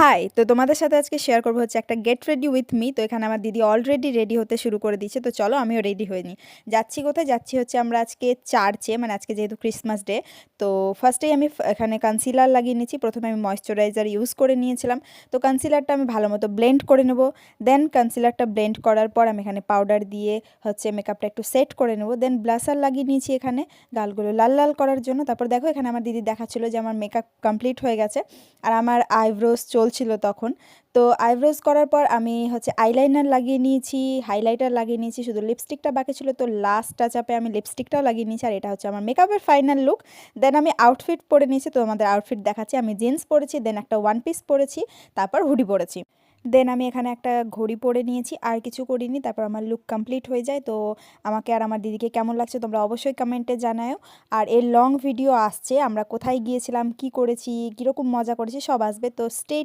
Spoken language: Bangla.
হাই! তো তোমাদের সাথে আজকে শেয়ার করব হচ্ছে একটা গেট রেডি উইথ মি। তো এখানে আমার দিদি অলরেডি রেডি হতে শুরু করে দিয়েছে। তো চলো আমিও রেডি হয়ে নিই। যাচ্ছি কোথায়? যাচ্ছি হচ্ছে আমরা আজকে চার্চে, মানে আজকে যেহেতু ক্রিসমাস ডে। তো ফার্স্টেই আমি এখানে কনসিলার লাগিয়ে নিয়েছি। প্রথমে আমি ময়েশ্চারাইজার ইউজ করে নিয়েছিলাম। তো কনসিলারটা আমি ভালো মতো ব্লেন্ড করে নেব। দেন কনসিলারটা ব্লেন্ড করার পর আমি এখানে পাউডার দিয়ে হচ্ছে মেকআপটা একটু সেট করে নেব। দেন ব্লাশার লাগিয়ে নিয়েছি এখানে গালগুলো লাল লাল করার জন্য। তারপর দেখো এখানে আমার দিদি দেখাচ্ছিল যে আমার মেকআপ কমপ্লিট হয়ে গেছে। আর আমার আইব্রোস চলছিল তখন। তো আইব্রোস করার পর আমি হচ্ছে আইলাইনার লাগিয়ে নিয়েছি, হাইলাইটার লাগিয়ে নিয়েছি, শুধু লিপস্টিকটা বাকি ছিল। তো লাস্ট টাচ আপে আমি লিপস্টিকটাও লাগিয়ে নিয়েছি। আর এটা হচ্ছে আমার মেকআপের ফাইনাল লুক। দেন আমি আউটফিট পরে নিয়েছি, তো আমাদের আউটফিট দেখাচ্ছি। আমি জিন্স পরেছি, দেন একটা ওয়ান পিস পরেছি, তারপর হুডি পরেছি। দেন আমি এখানে একটা ঘড়ি পরে নিয়েছি, আর কিছু করিনি। তারপর আমার লুক কমপ্লিট হয়ে যায়। তো আমাকে আর আমার দিদিকে কেমন লাগছে তোমরা অবশ্যই কমেন্টে জানাও। আর এর লং ভিডিও আসছে, আমরা কোথায় গিয়েছিলাম, কি করেছি, কীরকম মজা করেছি সব আসবে। তো স্টে